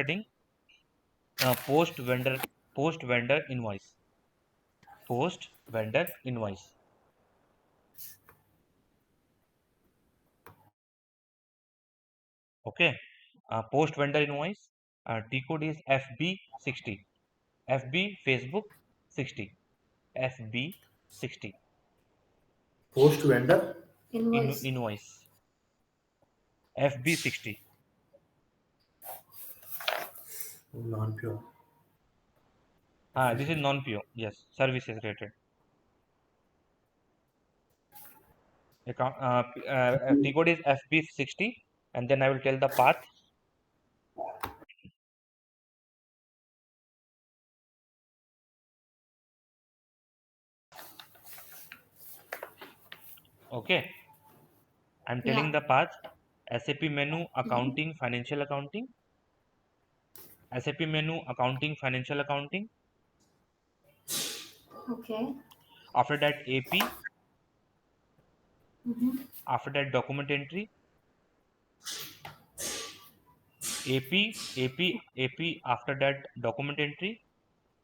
heading post vendor invoice. Post vendor invoice. Okay. Post vendor invoice. T code is FB60. FB Facebook 60. FB60. Post vendor Invoice. FB60. non-pure. This is non-PO. Yes, services related. T code is FB60, and then I will tell the path. Okay, I'm telling the path. SAP menu accounting, financial accounting. SAP menu accounting, financial accounting. Okay. After that AP. After that document entry. AP. After that document entry.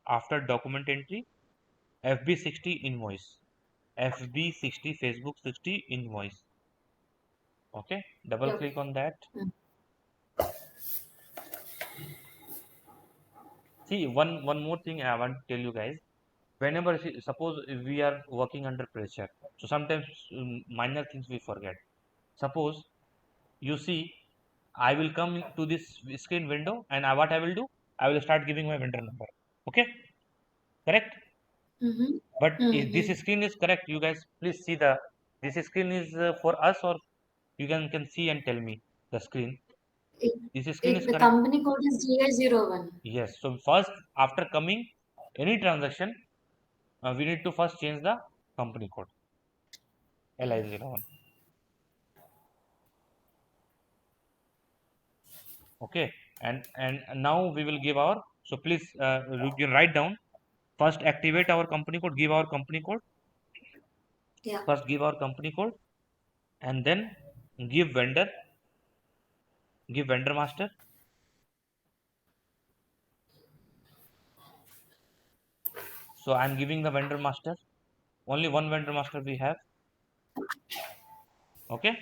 After document entry, FB60 invoice. FB60 Facebook 60 invoice. Okay, double click on that. See, one more thing I want to tell you guys. Whenever suppose if we are working under pressure, so sometimes minor things we forget. Suppose you see, I will come to this screen window, and what I will do, I will start giving my vendor number. Okay, correct? But if this screen is correct, you guys please see this screen is for us, or you can see and tell me the screen. This screen is The correct. company code is GI01. Yes. So first, after coming any transaction, we need to first change the company code. LI01. Okay. And now we will give our. So please, you can write down. First, activate our company code. Give our company code. Yeah. First, give our company code, and then give vendor. Give vendor master. So I'm giving the vendor master. Only one vendor master we have. Okay.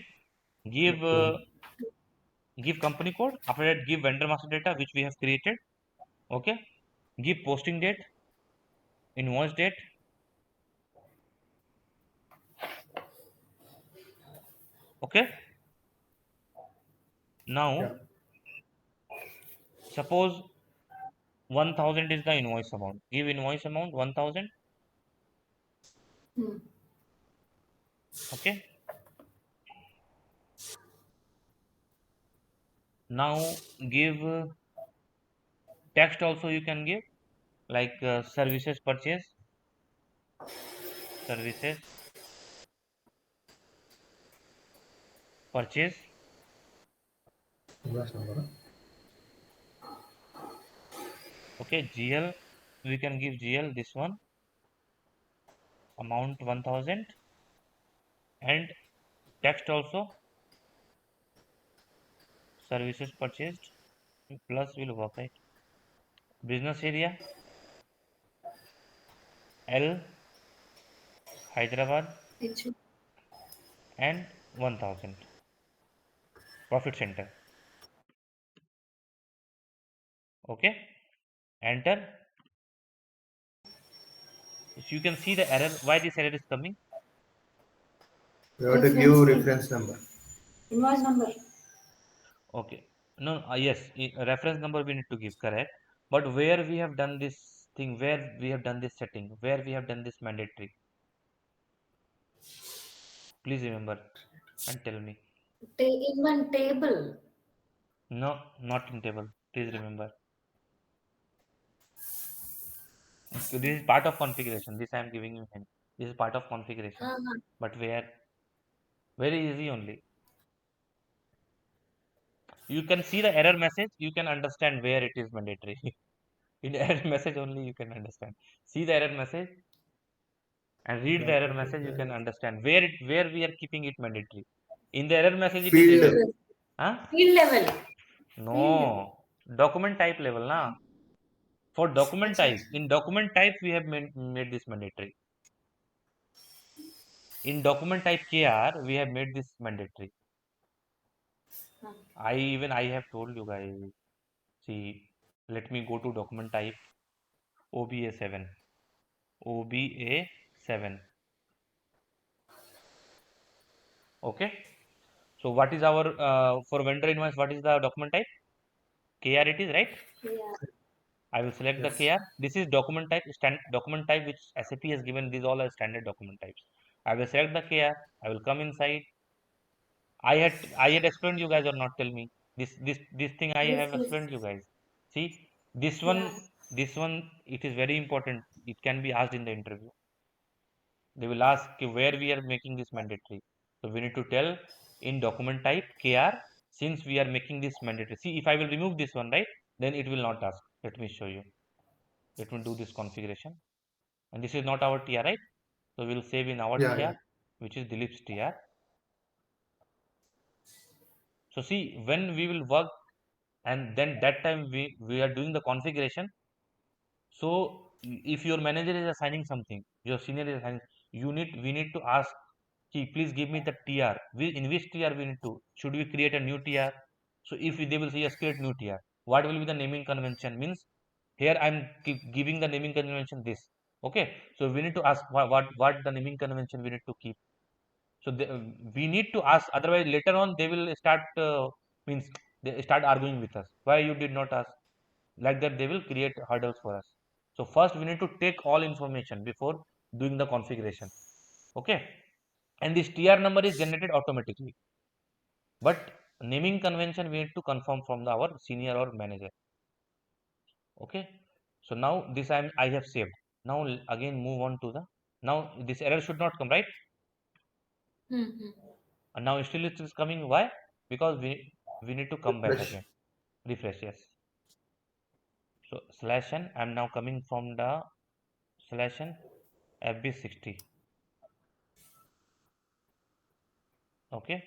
Give give company code. After that, give vendor master data which we have created. Okay. Give posting date, invoice date. Okay. Now, Yeah. suppose 1000 is the invoice amount. Give invoice amount 1000. Okay. Now give text also you can give, like services purchase. Services purchase. Invoice number. Okay. GL, we can give GL this one, amount 1000, and text also, services purchased plus will work, right? Business area L Hyderabad It should. and 1000. Profit center. Okay. Enter. So you can see the error. Why this error is coming? You have to give reference number. Invoice number. Okay. No, yes, reference number we need to give, correct. But where we have done this thing, where we have done this setting, where we have done this mandatory, please remember and tell me. In one table. No, not in table. Please remember. So this is part of configuration. This I am giving you hint. This is part of configuration. But where? Very easy only. You can see the error message. You can understand where it is mandatory. In error message only you can understand. See the error message and read the error message. You can understand where we are keeping it mandatory. In the error message it is Field. written. Huh? Field level. No, document type level, na. For document Achha, type, in document type we have made this mandatory. In document type KR, we have made this mandatory. I have told you guys. See, let me go to document type OBA7. OBA7. Okay. So what is our for vendor invoice? What is the document type? KR it is, right? yeah. I will select the Yes. KR. This is document type, document type which SAP has given. These all are standard document types. I will select the KR. I will come inside. I had explained you guys or not, tell me. This thing I Yes, have yes. explained you guys. See, this one Yeah. this one it is very important. It can be asked in the interview. They will ask where we are making this mandatory. So we need to tell in document type KR, since we are making this mandatory. See, if I will remove this one, right, then it will not ask. Let me show you. Let me do this configuration. And this is not our TR, right? So we will save in our Yeah, yeah. TR, which is Dilip's TR. So see, when we will work and then that time we are doing the configuration. So if your manager is assigning something, your senior is assigning, we need to ask, please give me the TR. In which TR we need to? Should we create a new TR? So if they will say yes, create new TR. What will be the naming convention? Means here I'm giving the naming convention this. Okay. So we need to ask what the naming convention we need to keep. So we need to ask. Otherwise, later on they will start means they start arguing with us. Why you did not ask? Like that, they will create hurdles for us. So first, we need to take all information before doing the configuration. Okay. And this TR number is generated automatically. But naming convention we need to confirm from our senior or manager. Okay. So now this I have saved. Now again move on to the, now this error should not come, right? Mm-hmm. And now still it is coming. Why? Because we need to come back Refresh. again. Refresh, yes. So slash n, I'm now coming from the slash n FB60. Okay.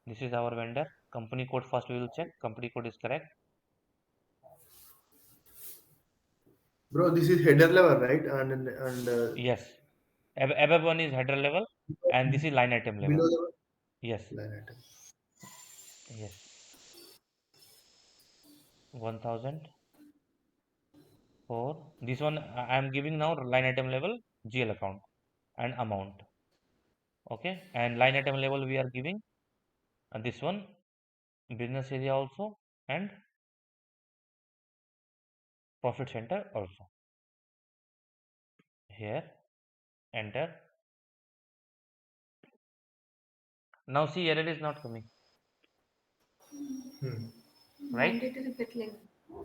This is our vendor. Company code first we will check. Company code is correct. Bro, this is header level, right? And Yes. Above one is header level and this is line item level. below the Yes. line item. Yes. 1000 for this one I am giving now line item level GL account and amount. Okay. And line item level we are giving this one business area also and profit center also. Here enter. Now see error is not coming, Hmm. right? Mandatory bit link.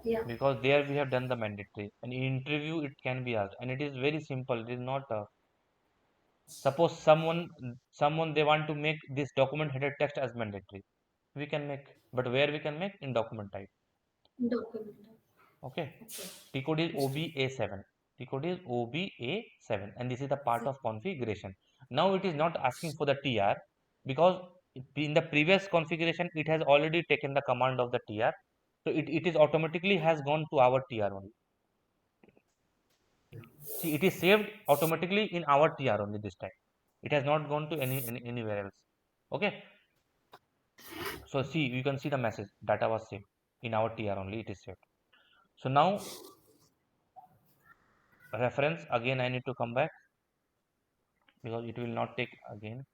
Yeah. Because there we have done the mandatory. And in interview it can be asked and it is very simple. It is not suppose someone they want to make this document header text as mandatory. We can make, but where we can make? In document type. Document. Okay. Okay. T code is OBA7. T code is OBA7 and this is the part of configuration. Now it is not asking for the TR because in the previous configuration it has already taken the command of the TR. So it is automatically has gone to our TR only. See, it is saved automatically in our TR only this time. It has not gone to anywhere else. Okay. So see, you can see the message data was saved in our TR only. It is saved. So now reference again. I need to come back because it will not take again,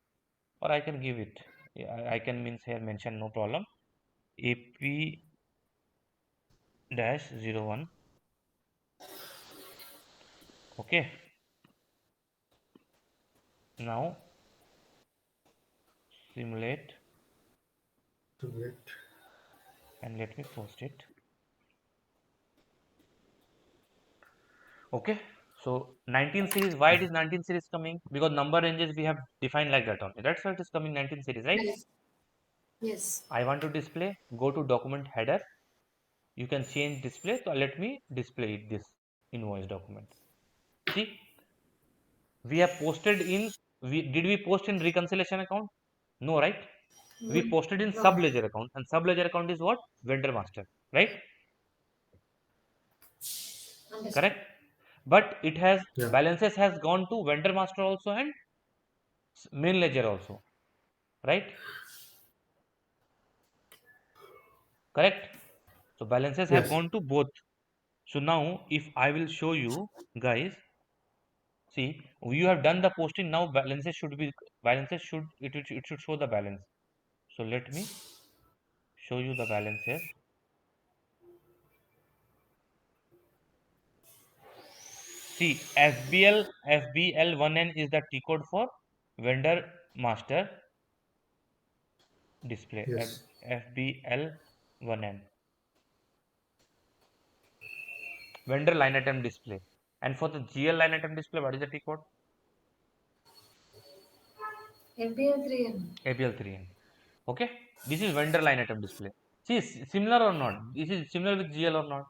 or I can give it. Yeah, I can means here mention no problem. AP dash 01. Okay. Now simulate So wait. and let me post it. Okay. So 19 series, why it is 19 series coming? Because number ranges we have defined like that only. That's why it is coming 19 series, right? Yes. Yes. I want to display, go to document header. You can change display. So let me display it, this invoice document. See, we have posted in, did we post in reconciliation account? No, right? We posted in No. sub ledger account and sub ledger account is what? Vendor master, right? Understood. correct? But it has Yeah. balances has gone to vendor master also and main ledger also, right? Correct. So balances have Yes. gone to both. So now if I will show you guys, see, you have done the posting, now balances should it should show the balance. So let me show you the balances. See, FBL1N is the T code for vendor master display. Yes. FBL1N, vendor line item display. And for the GL line item display, what is the T code? FBL3M. ABL3N. Okay, this is vendor line item display. See, similar or not? This is similar with GL or not?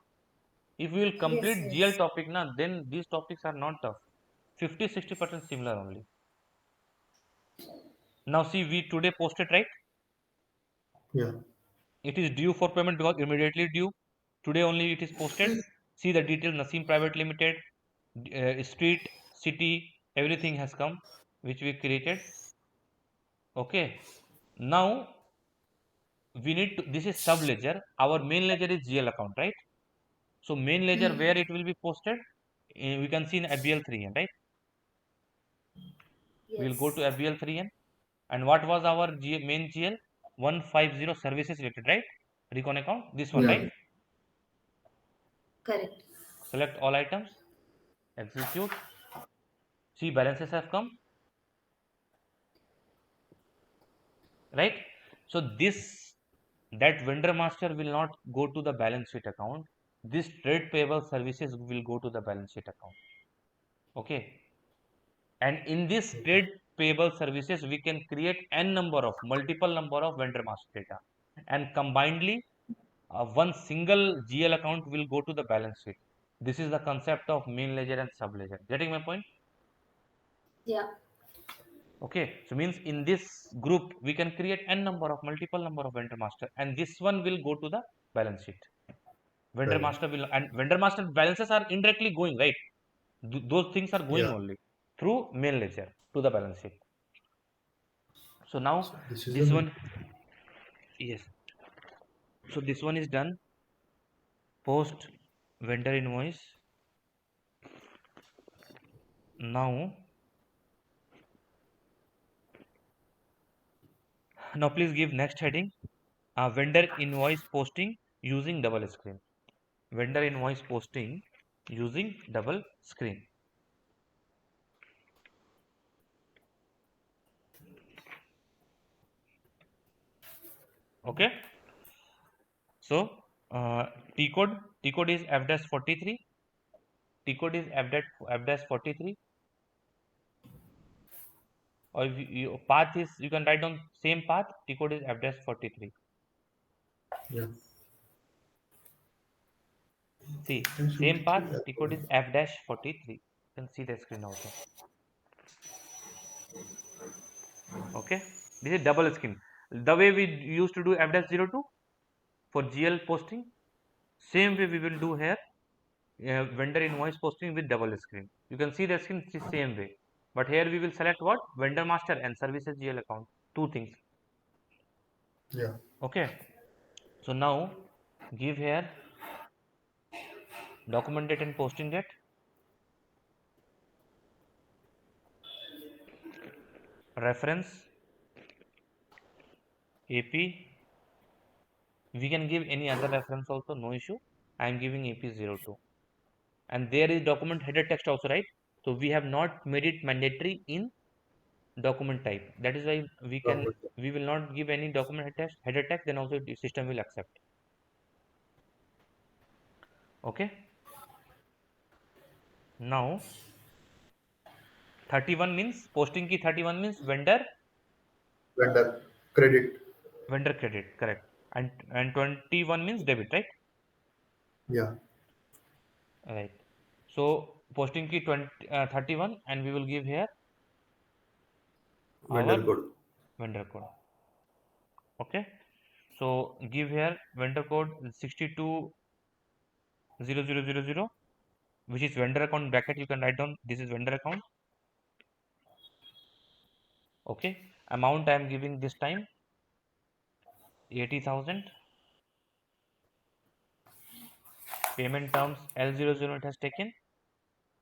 If we will Yes, complete GL yes. topic now, then these topics are not tough. 50-60% similar only. Now see, we today posted, right? Yeah. It is due for payment because immediately due. Today only it is posted. See the detail, Naseem Private Limited, street, city, everything has come, which we created. Okay. Now we need to, this is sub ledger. Our main ledger is GL account, right? So main ledger where it will be posted, we can see in FBL3N, right? We will go to Yes. FBL3N. And what was our main GL? 150 services related, right? Recon account, this one, Yeah. right? Correct. Select all items, execute. See, balances have come, right? So this, that vendor master will not go to the balance sheet account. This trade payable services will go to the balance sheet account. Okay. And in this trade payable services, we can create multiple number of vendor master data. And combinedly, one single GL account will go to the balance sheet. This is the concept of main ledger and sub ledger. Getting my point? Yeah. Okay, so means in this group we can create multiple number of vendor master, and this one will go to the balance sheet. Vendor Right. master will, and vendor master balances are indirectly going, right? Those things are going Yeah. only through main ledger to the balance sheet. So now So this is this a one, yes. So this one is done. Post vendor invoice. Now please give next heading. Vendor invoice posting using double screen. Vendor invoice posting using double screen. Okay. So T code is F-43. T code is F-43. Or path is, you can write down same path. T code is F-43. yeah. See, Dash same path. 43. T code is F-43. You can see the screen also. Okay. This is double screen. The way we used to do F-02 for GL posting, same way we will do here. Vendor invoice posting with double screen. You can see the screen the same way. But here we will select what? Vendor master and services GL account. Two things. Yeah. Okay. So now give here document date and posting date. Reference AP. We can give any other reference also, no issue. I am giving AP02. And there is document header text also, right? So we have not made it mandatory in document type. That is why Document. we will not give any document header text, then also the system will accept. Okay. Now 31 means posting key, 31 means Vendor. Credit. vendor credit, correct. And 21 means debit, right? Yeah. Right. So posting key 31, and we will give here our Vendor code. vendor code. Okay. So give here vendor code 620000. which is vendor account bracket. You can write down this is vendor account. Okay, amount I am giving this time 80,000. Payment terms L00 it has taken.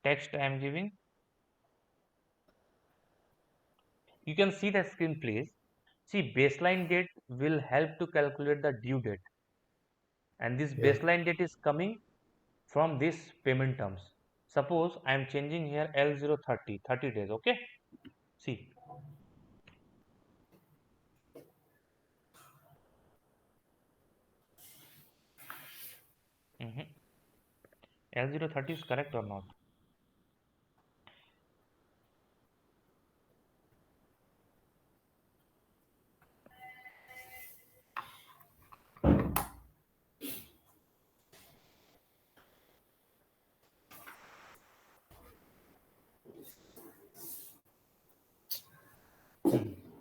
Text I am giving. You can see the screen, please. See, baseline date will help to calculate the due date, and this Yeah. baseline date is coming from this payment terms. Suppose I am changing here L030 30 days. Okay, see. L030 is correct or not?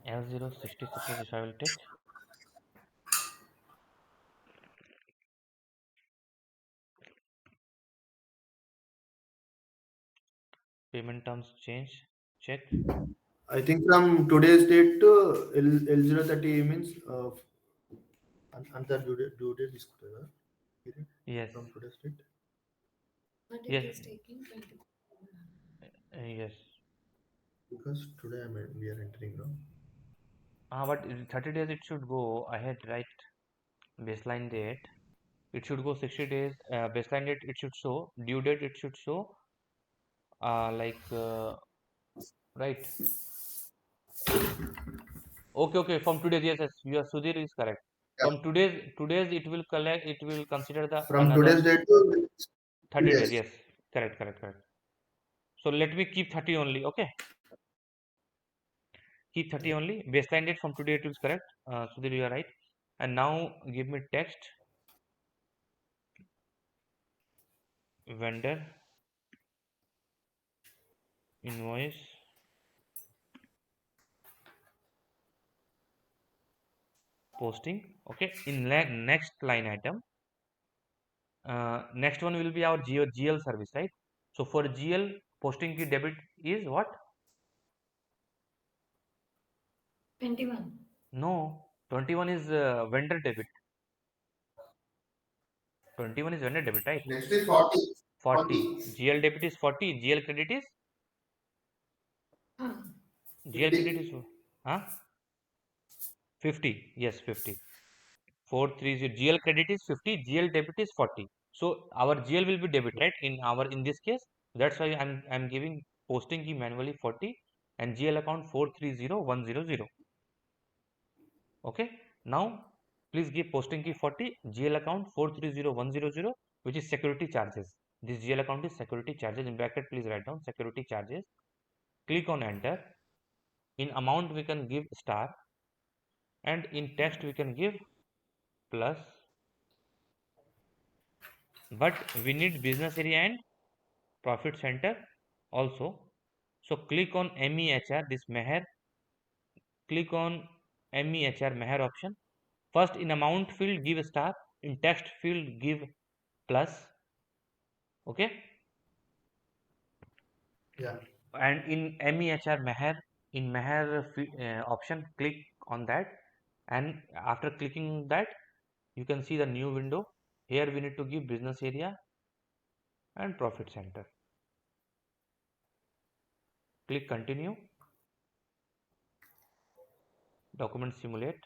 L060, suppose if I will take payment terms change, check. I think from today's date to L030 means another due date is period Yes, from today's date. But yes, it is taking 20. yes. Because today we are entering now. But 30 days it should go ahead, right? Baseline date. It should go 60 days. Baseline date it should show. Due date it should show. Right. Okay, okay. From today's, yes, yes. Your Sudhir is correct. Yeah. From today's it will collect. It will consider the From another today's date to 30 days. days. Yes, correct, correct, correct. So let me keep 30 only. Okay, keep 30 Yeah. only. Baseline date from today it is correct. Sudhir, you are right. And now give me text vendor invoice posting. Okay, in next line item. Next one will be our GL service, right? So for GL posting key debit is what? 21. No, 21 is vendor debit. 21 is vendor debit, right? Next is 40. 40. GL debit is 40. GL credit is Ah, GL credit is 50. huh? 50. Yes, 50. 430. GL credit is 50. GL debit is 40. So our GL will be debit, right? In this case, that's why I'm giving posting key manually 40 and GL account 430100. Okay. Now please give posting key 40, GL account 430100, which is security charges. This GL account is security charges. In bracket, please write down security charges. Click on enter. In amount we can give star, and in text we can give plus, but we need business area and profit center also. So click on MEHR, this Meher. Click on MEHR Meher option. First in amount field give star, in text field give plus. Okay, Yeah. and in MEHR Meher, in Meher option, click on that, and after clicking that you can see the new window. Here we need to give business area and profit center. Click continue. Document simulate.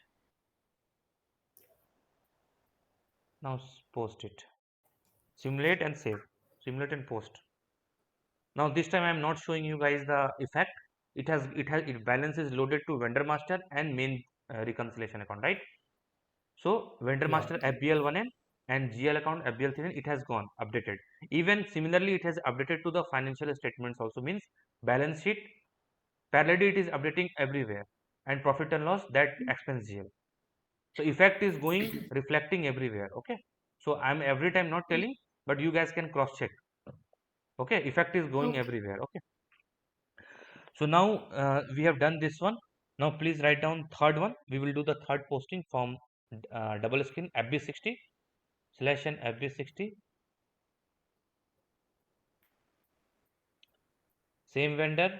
Now post it. Simulate and save. Simulate and post. Now this time I am not showing you guys the effect. It balance is loaded to vendor master and main reconciliation account, right? So vendor Yeah. master FBL1N and GL account FBL3N, it has gone updated. Even similarly it has updated to the financial statements also, means balance sheet parallelly it is updating everywhere, and profit and loss that expense GL. So effect is going reflecting everywhere. Okay, so I'm every time not telling, but you guys can cross check. Okay, effect is going okay. everywhere. Okay, so now we have done this one. Now please write down third one. We will do the third posting from double screen FB60 slash and FB60 same vendor.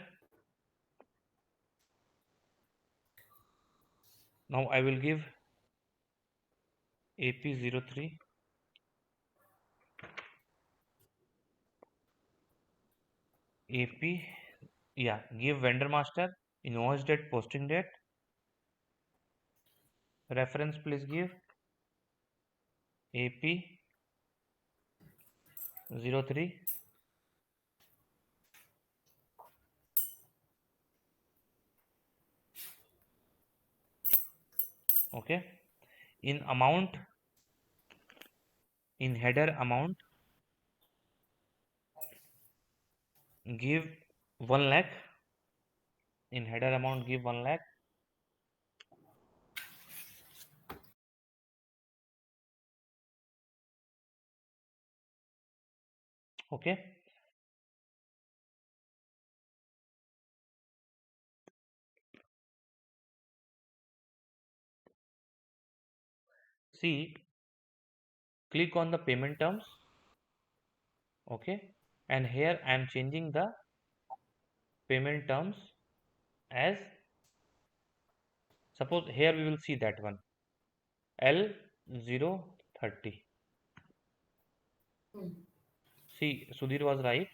Now I will give AP03, AP, yeah, give vendor master, invoice date, posting date, reference please give AP03, okay. In amount, in header amount, give 1 lakh, in header amount give 1 lakh, okay. See, click on the payment terms, okay, and here I am changing the payment terms as, suppose here we will see that one L030. See, Sudhir was right.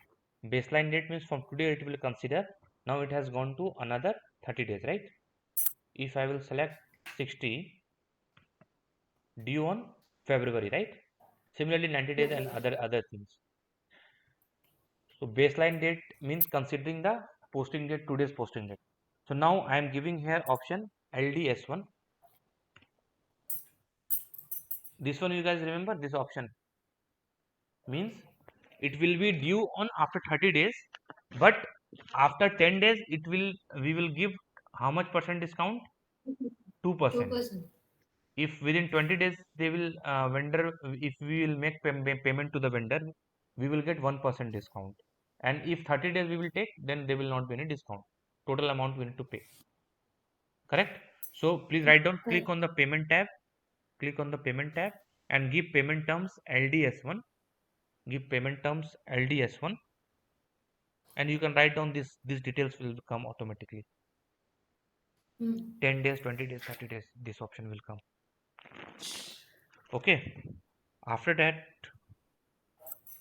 Baseline date means from today it will consider. Now it has gone to another 30 days, right? If I will select 60, due on February, right? Similarly, 90 days and other things. So baseline date means considering the posting date, today's posting date. So now I am giving here option LDS1. This one you guys remember, this option means it will be due on after 30 days, but after 10 days we will give how much percent discount? 2%. 2%. If within 20 days they will vendor, if we will make payment to the vendor, we will get 1% discount, and if 30 days we will take, then there will not be any discount. Total amount we need to pay, correct? So please write down, click Right. on the payment tab, click on the payment tab and give payment terms LDS1, give payment terms LDS1, and you can write down this, these details will come automatically. 10 days, 20 days, 30 days, this option will come, okay. After that,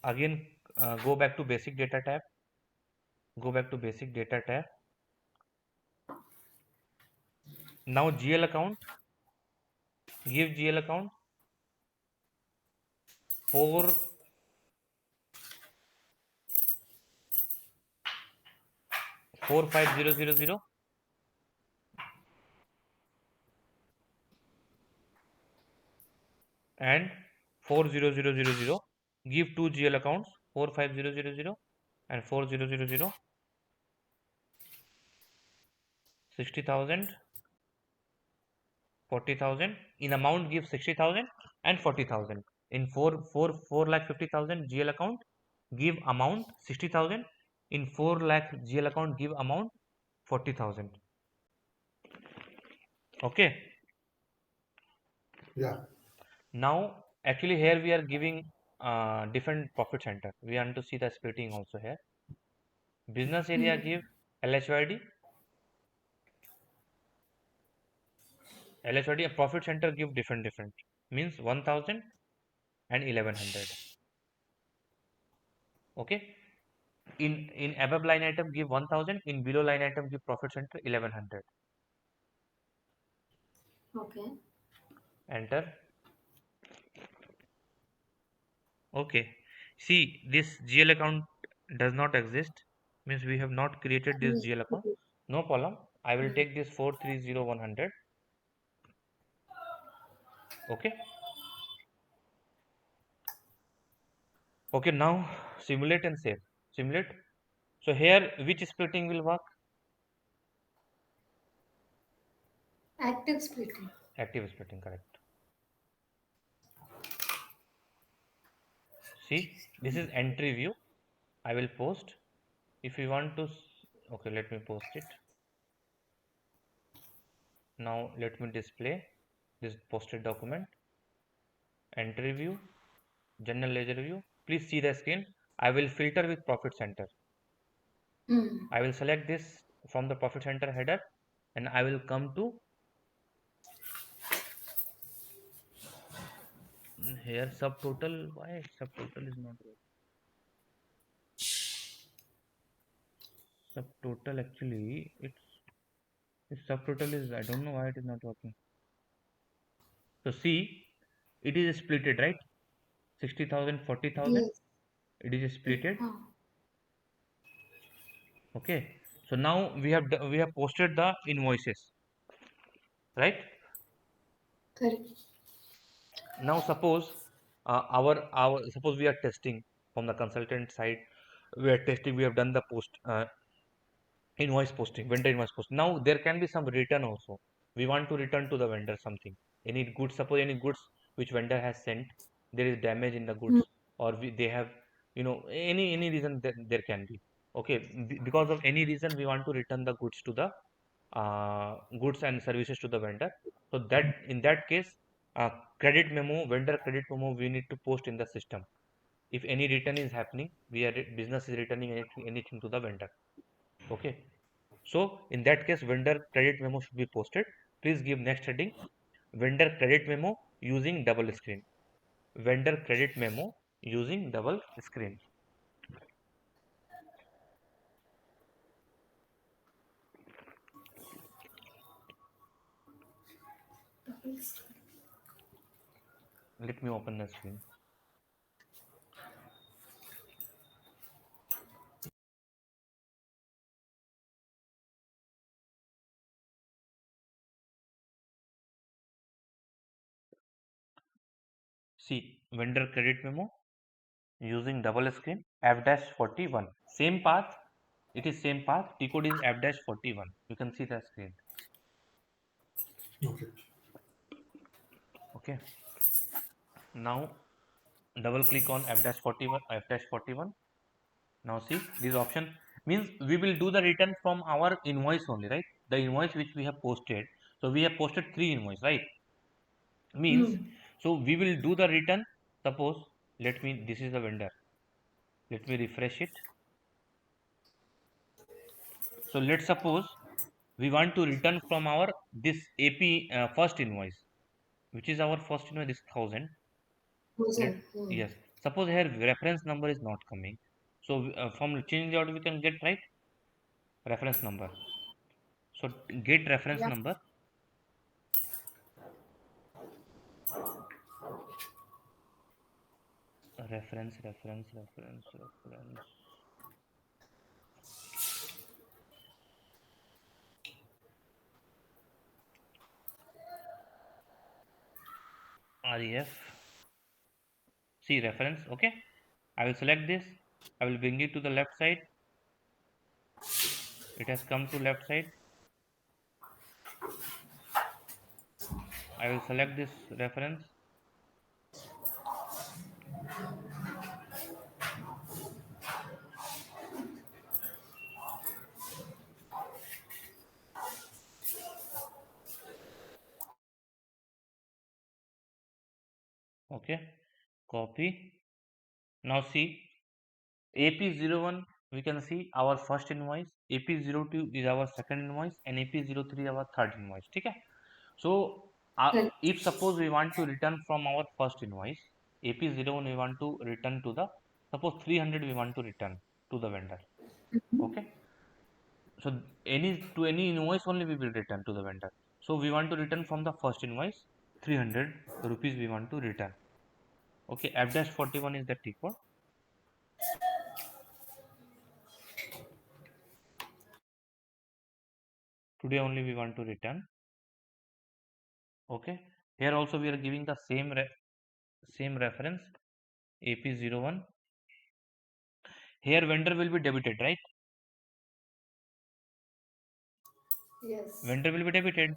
again, go back to basic data tab, go back to basic data tab. Now GL account, give GL account 4 45000 and 40000. Give two GL accounts 45000 and 4000. 60,000, 40,000. In amount give 60,000 and 40,000. In 4 lakh 50,000 GL account, give amount 60,000. In 4 lakh GL account, give amount 40,000. Okay. Yeah. Now, actually here we are giving different profit center. We want to see the splitting also here. Business area give LHYD. LHYD and profit center give different. Means 1,000 and 1,100. Okay. In above line item give 1,000. In below line item give profit center 1,100. Okay. Enter. Okay. See, this GL account does not exist. Means we have not created this Yes. GL account. No problem. I will take this 430,100. Okay. Okay. Now simulate and save. Simulate. So here which splitting will work? Active splitting. Active splitting, correct. See, this is entry view. I will post. If you want to, okay, let me post it. Now let me display this posted document. Entry view, general ledger view. Please see the screen. I will filter with profit center. Hmm. I will select this from the profit center header, and I will come to here subtotal. Why subtotal is not working? Subtotal actually its subtotal is, I don't know why it is not working. So see, it is splitted, right? 60,000, 40,000. Yes. It is splitted. Ah, Okay. So now we have posted the invoices, right? correct. Now suppose our suppose we are testing from the consultant side. We are testing. We have done the invoice posting, vendor invoice posting. Now there can be some return also. We want to return to the vendor something. Any goods, suppose any goods which vendor has sent, there is damage in the goods, Hmm. or they have, any reason that there can be. Okay, because of any reason we want to return the goods to the goods and services to the vendor. So that in that case, uh, credit memo, vendor credit memo, we need to post in the system. If any return is happening, business is returning anything to the vendor. Okay. So in that case, vendor credit memo should be posted. Please give next heading, vendor credit memo using double screen. Vendor credit memo using double screen. Let me open the screen. See, vendor credit memo using double screen F-41. Same path. It is same path. T code is F-41. You can see the screen. Okay. Okay. Now double click on F-41. F-41. Now see this option means we will do the return from our invoice only, right? The invoice which we have posted. So we have posted 3 invoice, right? Means, Hmm. so we will do the return. Suppose, this is the vendor. Let me refresh it. So let's suppose we want to return from our this AP first invoice, which is our first invoice, this 1000. Let, 1000. Hmm. yes. Suppose here reference number is not coming. So from change order we can get, right, reference number. So get reference Yeah. number. Reference. REF. See reference. Okay. I will select this. I will bring it to the left side. It has come to left side. I will select this reference. Okay. Copy. Now see AP01, we can see our first invoice, AP02 is our second invoice, and AP03 our third invoice. Okay. So Correct. if suppose we want to return from our first invoice, AP01 we want to return to the, suppose 300 we want to return to the vendor. Okay. So any invoice only we will return to the vendor. So we want to return from the first invoice, 300 rupees we want to return. Okay, F-41 is the T code. Today only we want to return. Okay, here also we are giving the same reference, AP01. Here vendor will be debited, right? Yes. Vendor will be debited.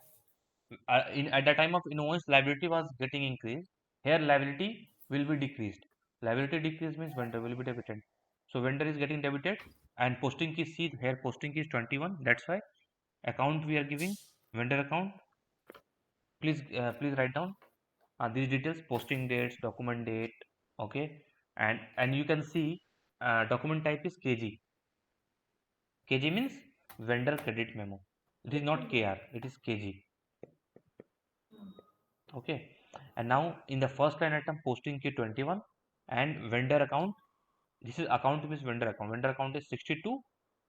At the time of invoice, liability was getting increased. Here liability will be decreased. Liability decrease means vendor will be debited. So vendor is getting debited, and posting key, see here posting key is 21. That's why account we are giving vendor account. Please write down these details: posting dates, document date. Okay, and you can see document type is KG. KG means vendor credit memo. It is not KR, it is KG. Okay. And now in the first line item, posting key 21 and vendor account. This is account means vendor account. Vendor account is 62,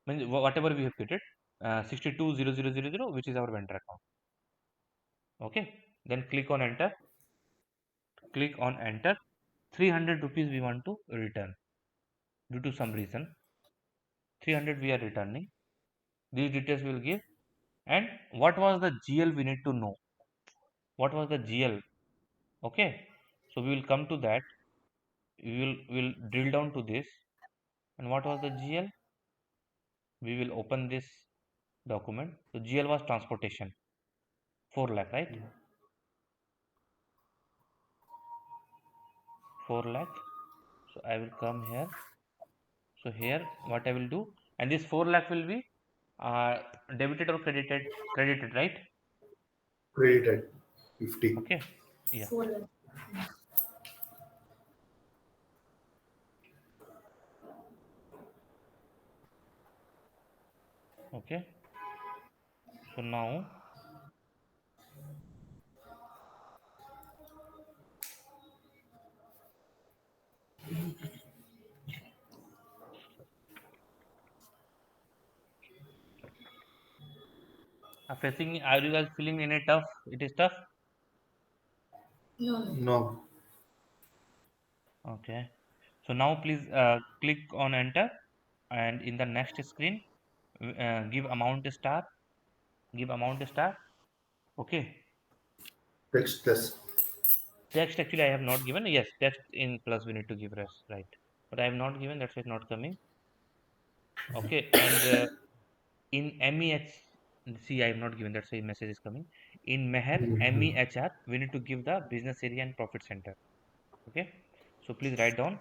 means whatever we have created, 620000, which is our vendor account. Okay. Then click on enter. Click on enter. 300 rupees we want to return due to some reason. 300 we are returning. These details we will give. And what was the GL we need to know. What was the GL? Okay. So we will come to that. We will drill down to this. And what was the GL? We will open this document. So GL was transportation, 4 lakh, right? 4 lakh. So I will come here. So here what I will do, and this 4 lakh will be debited or credited? Credited, right? Credited 50. Okay. Yeah. 4 lakh. Okay. So now facing, are you guys feeling any tough? It is tough. No, no. No. Okay. So now please click on enter, and in the next screen give amount star. Give amount star. Okay. Text plus. Text actually I have not given. Yes, text in plus we need to give rest, right? But I have not given. That's why it's not coming. Okay. And in MEH, see I have not given. That's why message is coming. In Meher Mhm. MEHR, we need to give the business area and profit center. Okay. So please write down.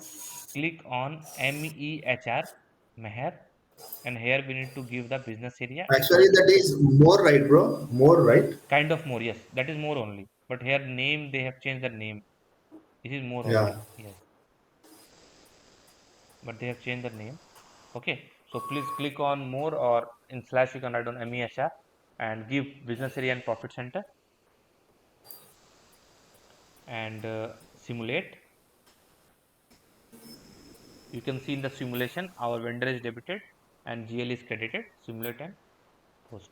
Click on MEHR Meher, and here we need to give the business area and Actually, profit. that is more, right, bro? More, right? Kind of more, yes. That is more only. But here name they have changed the name. This is more Yeah. only. Yes. But they have changed the name. Okay. So please click on more, or in slash you can write on MEHR and give business area and profit center, and simulate. You can see in the simulation our vendor is debited and GL is credited. Simulate and post.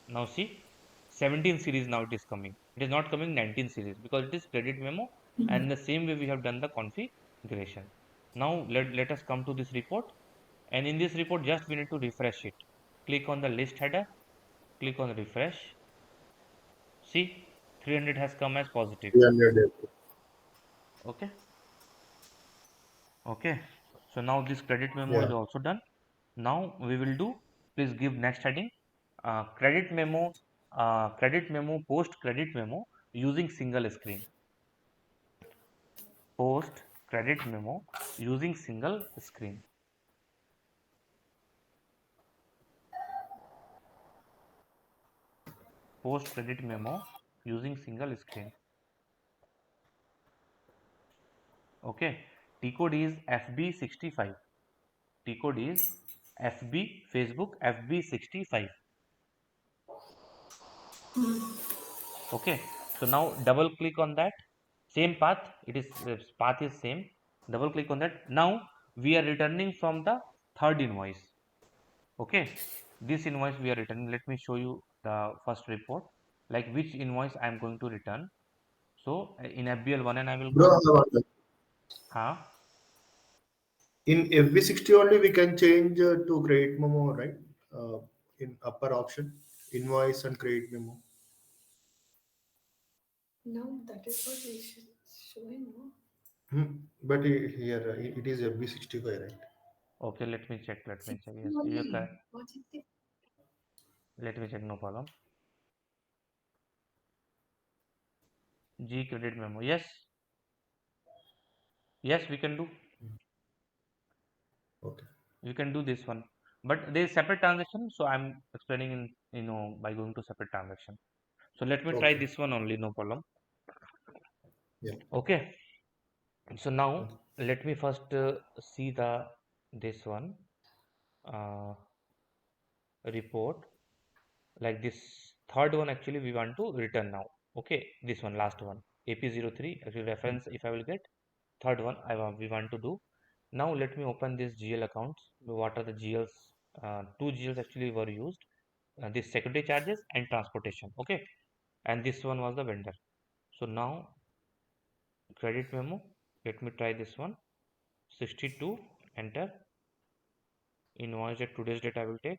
Now see 17 series, now it is coming. It is not coming 19 series because it is credit memo, and the same way we have done the configuration. Now let us come to this report, and in this report just we need to refresh it. Click on the list header, click on refresh. See 300 has come as positive. 300. Okay. Okay. So now this credit memo is Yeah. also done. Now we will do, please give next heading, credit memo, post credit memo using single screen. Post credit memo using single screen. Post credit memo using single screen. Okay. T code is FB65. T code is FB Facebook FB65. Okay. So now double click on that. Same path. It is path is same. Double click on that. Now we are returning from the third invoice. Okay. This invoice we are returning. Let me show you the first report. Like which invoice I am going to return. So in FBL1 and I will Bro, go. I want to- Huh? in FB60 only we can change to credit memo, right? In upper option, invoice and credit memo. No, that is what we should showing, no? But here it is FB65, right? Okay, let me check. Let me check. 60 Yes, you are only. correct. What is it? Let me check. No problem. G credit memo. Yes, yes, we can do. Okay. We can do this one. But there is separate transaction, so I'm explaining in by going to separate transaction. So let me try Okay. this one only. No problem. Yeah. Okay. So now Okay. let me first see the this one. report like this. Third one actually we want to return now. Okay, this one, last one, AP03 actually reference. If I will get third one, we want to do. Now let me open this GL accounts. What are the GLs? Two GLs actually were used. This security charges and transportation. Okay, and this one was the vendor. So now credit memo. Let me try this one. 62. Enter. Invoice at today's date I will take.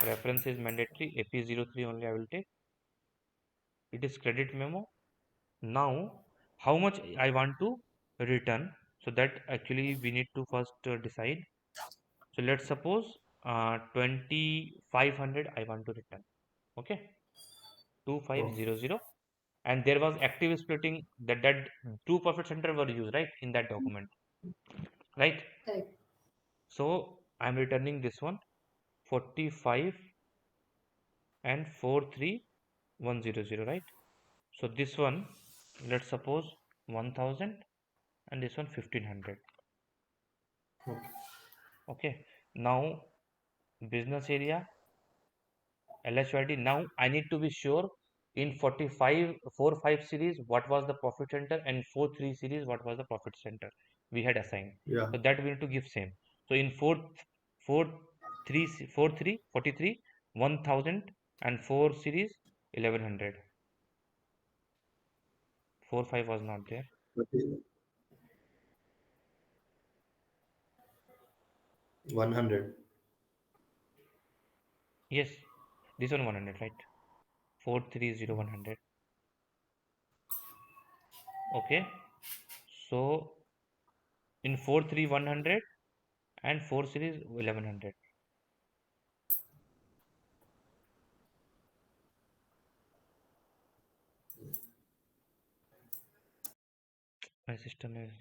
Reference is mandatory. AP03 only I will take. It is credit memo. Now how much I want to return, so that actually we need to first decide. So let's suppose 2500 I want to return. Okay, Okay. 2500. And there was active splitting, that two profit center were used, right, in that document, right? Correct. So I'm returning this one, 45 and 43100, right? So this one, let's suppose 1000, and this one 1500. Okay. Okay, now business area, LHYD. Now I need to be sure in 45 series what was the profit center, and 43 series what was the profit center we had assigned. Yeah. So that we need to give same. So in 4 3 43 43 1000, and 4 series 1100. 45 was not there. Okay. 100. Yes, this one 100, right? 430100. Okay, so in 43 100, and 4 series 1100. My system is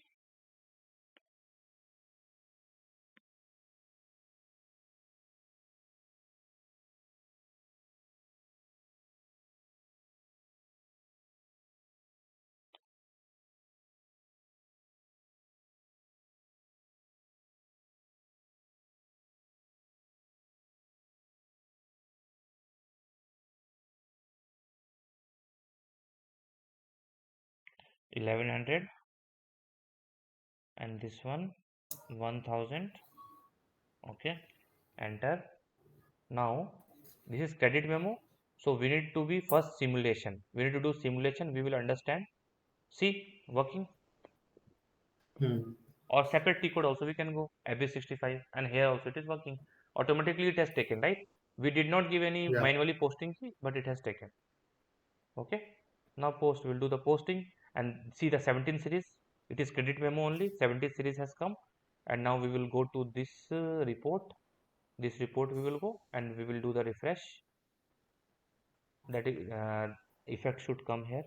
1100, and this one 1000. Okay, enter. Now this is credit memo, so we need to be first simulation. We need to do simulation. We will understand. See, working. Hmm. Or separate T code also we can go FB65, and here also it is working. Automatically it has taken, right? We did not give any Yeah. manually posting key, but it has taken. Okay, now post. We'll do the posting and see the 17 series. It is credit memo only. 17 series has come, and now we will go to this report. This report we will go, and we will do the refresh. That is effect should come here.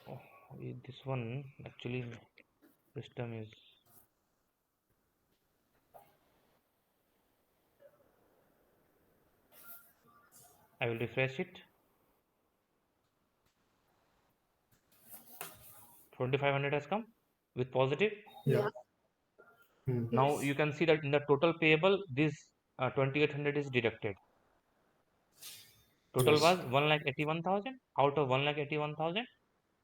Oh, this one actually system is. I will refresh it. 2500 has come with positive. Yeah. Yeah. Hmm. Now Yes. you can see that in the total payable, this 2800 is deducted. Total Yes. was 1,81,000. Out of 1,81,000,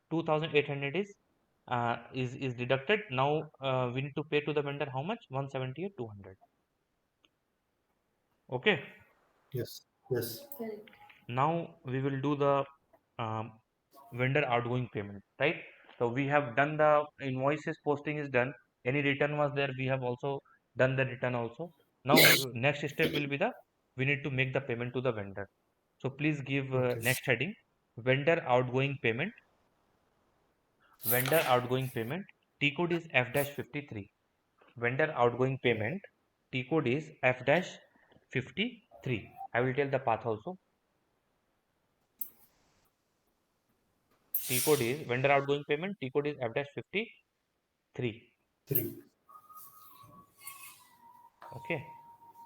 2,800 is deducted. Now we need to pay to the vendor how much? 178,200. Okay. Yes. Yes. Correct. Now we will do the um, vendor outgoing payment, right? So we have done the invoices, posting is done. Any return was there, we have also done the return also. Now next step will be the, we need to make the payment to the vendor. So please give Okay. next heading, vendor outgoing payment. Vendor outgoing payment. T code is F-53. Vendor outgoing Yeah. payment. T code is F-53. I will tell the path also. T code is vendor outgoing payment. T code is F-53. 3. Okay.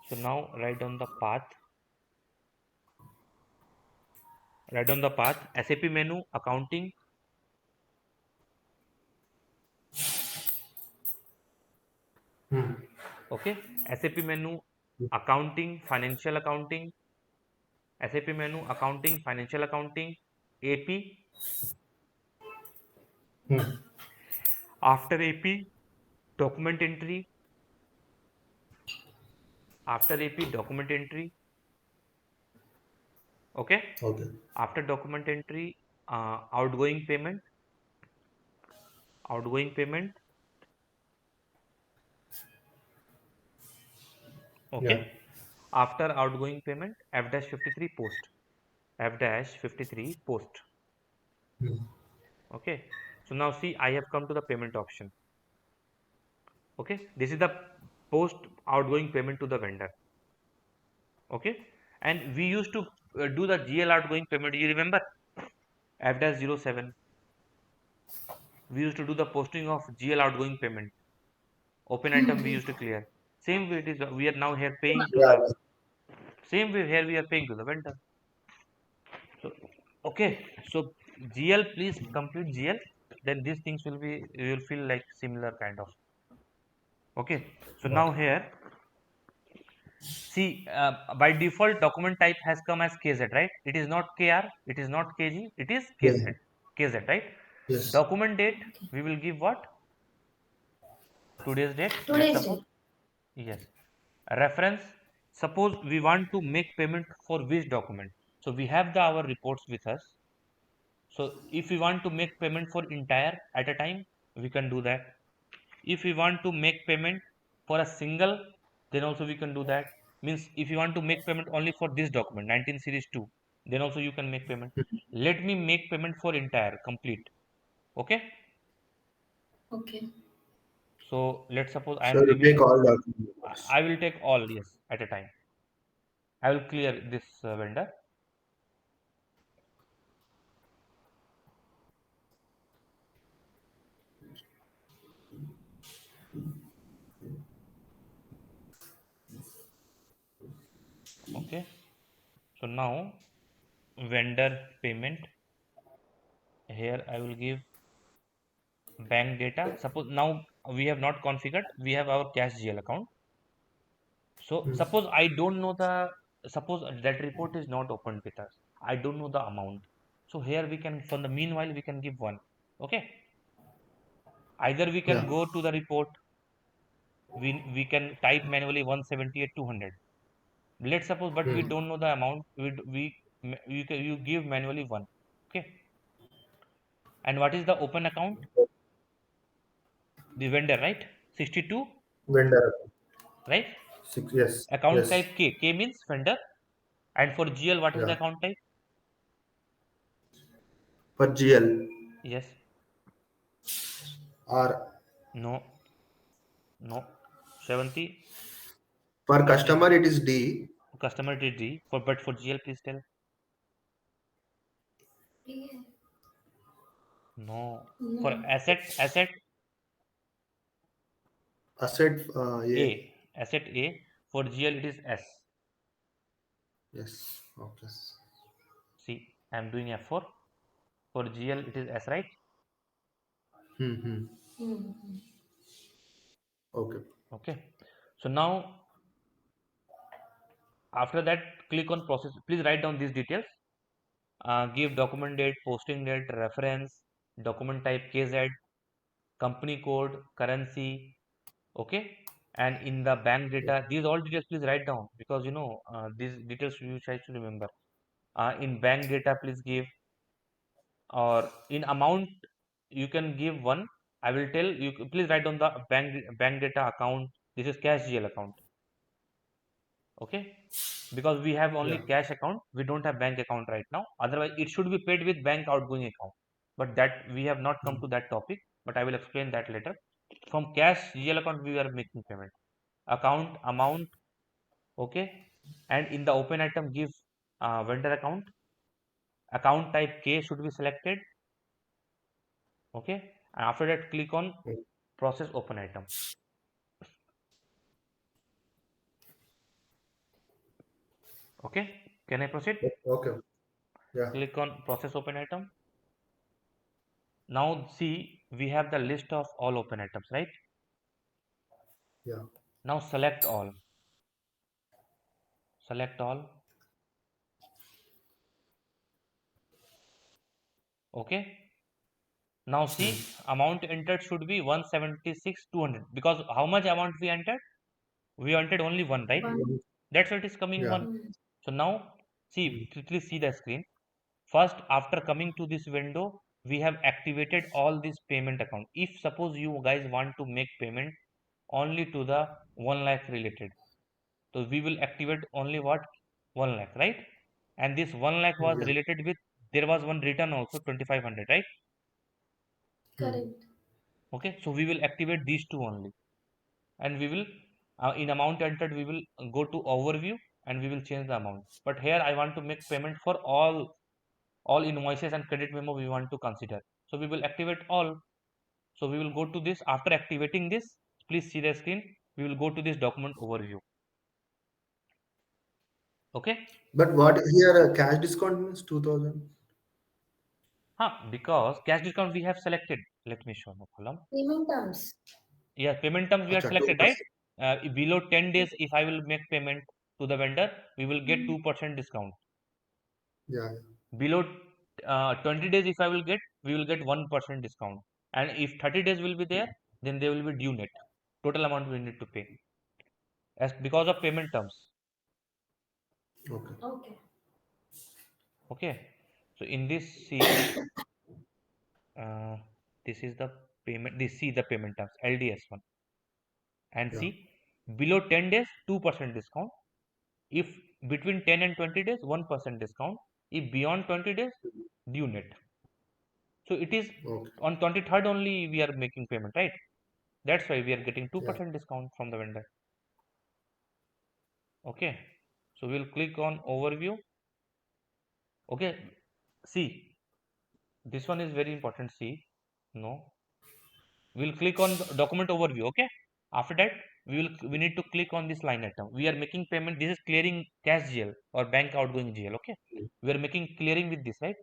So now write down the path. Write down the path. SAP menu, accounting. Okay, SAP menu, accounting, financial accounting, SAP menu, accounting, financial accounting, AP. After AP, document entry. After AP, document entry. Okay, Okay. after document entry, outgoing payment. Outgoing payment. Okay, Yeah. after outgoing payment, F-53 post. F-53 post. Okay, so now see, I have come to the payment option. Okay, this is the post outgoing payment to the vendor. Okay, and we used to do the GL outgoing payment. You remember F-07? We used to do the posting of GL outgoing payment. Open item we used to clear. Same way it is. We are now here paying to the Yeah. same way here we are paying to the vendor. So okay, so GL, please complete GL. Then these things will be, you will feel like similar kind of. Okay, so now Okay. here see, by default document type has come as KZ, right? It is not KR, it is not KG, it is Yeah. KZ, right? Yes. Document date, we will give what? Today's date, let's Today's suppose. date. Yes. Reference, suppose we want to make payment for which document. So we have our reports with us. So if we want to make payment for entire at a time, we can do that. If we want to make payment for a single, then also we can do that. Means if you want to make payment only for this document 19 series 2, then also you can make payment. Let me make payment for entire complete. Okay, Okay. so let's suppose I So am you giving, take all documents. I will take all, yes, at a time. I will clear this vendor. Okay, so now vendor payment, here I will give bank data. Suppose now we have not configured, we have our cash GL account. So suppose I don't know the, suppose that report is not opened with us. I don't know the amount. So here we can, from the meanwhile, we can give one. Okay. Either we can Yeah. go to the report, we can type manually 178 200. Let's suppose, but we don't know the amount. You give manually one. Okay. And what is the open account? The vendor, right? 62, Vendor. right? Six. Yes. Account Yes. type K. K means vendor. And for GL, what is the Yeah. account type? For GL Yes. or No. No. 70. for Please tell. customer it is D. Customer did D. For but for GL, please tell. Yeah. No. For No. asset Asset A. A. Asset A. For GL, it is S. Yes. Okay. See, I am doing F4. For GL, it is S, right? Hmm. Mm. Okay. Okay. So now, after that, click on process. Please write down these details. Give document date, posting date, reference, document type KZ, company code, currency. Okay. And in the bank data, these all details please write down, because these details you try to remember. In bank data, please give, or in amount you can give one. I will tell you, please write down the bank data account. This is cash GL account. Okay, because we have only Yeah. cash account, we don't have bank account right now. Otherwise it should be paid with bank outgoing account, but that we have not come to that topic, but I will explain that later. From cash GL account we are making payment. Account amount. Okay, and in the open item give vendor account. Account type K should be selected. Okay, and after that click on process open item. Okay, can I proceed? Okay. Yeah. Click on process open item. Now see, we have the list of all open items, right? Yeah. Now select all. Select all. Okay. Now see, amount entered should be 176,200 because how much amount we entered? We entered only one, right? One. That's why it is coming Yeah. one. So now see, please see the screen. First, after coming to this window, we have activated all these payment account. If suppose you guys want to make payment only to the 1 lakh related, so we will activate only what 1 lakh, right? And this 1 lakh was Yeah. related with, there was one return also 2500, right? Correct. Okay, so we will activate these two only, and we will in amount entered we will go to overview and we will change the amount. But here I want to make payment for all invoices and credit memo we want to consider, so we will activate all. So we will go to this. After activating this, please see the screen, we will go to this document overview. Okay. But what here cash discount means 2000. Because cash discount we have selected. Let me show no column. Payment terms. Yeah, payment terms we are Acha, selected, right? 2%. Below 10 days if I will make payment to the vendor, we will get 2% discount. Yeah. Below 20 days if I will get, we will get 1% discount. And if 30 days will be there, then they will be due net. Total amount we need to pay as because of payment terms. Okay. Okay. Okay. So in this, see, uh, this is the payment. This see the payment terms LDS1, and Yeah. see below 10 days 2% discount. If between 10 and 20 days 1% discount. If beyond 20 days, due net. So it is Okay. on 23rd only we are making payment, right? That's why we are getting Yeah. 2% discount from the vendor. Okay. So we'll click on overview. Okay. See, this one is very important. See, no, we'll click on the document overview. Okay. After that, we need to click on this line item. We are making payment. This is clearing cash GL or bank outgoing GL. Okay. We are making clearing with this, right?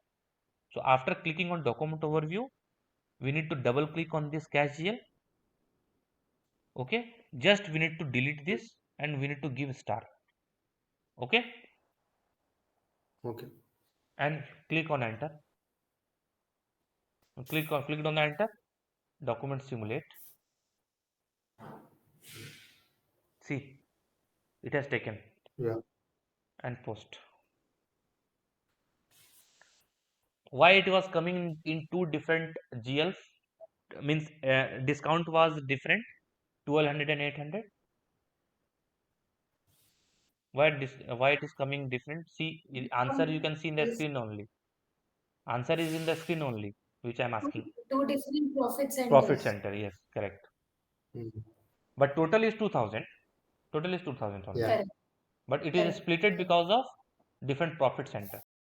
So after clicking on document overview, we need to double click on this cash GL. Okay. Just we need to delete this and we need to give star. Okay. Okay. And click on enter. Clicked on the enter. Document simulate. See, it has taken Yeah. and post. Why it was coming in two different GLs? Means discount was different, 1200 and 800. Why it is coming different? See, answer you can see in the Yes. screen only. Answer is in the screen only, which I'm asking. Two different profit Profit centers. center, yes, correct. Mhm. But total is 2000. Total is 2000 only. Yeah. Correct. But it is Correct. splitted because of different profit center.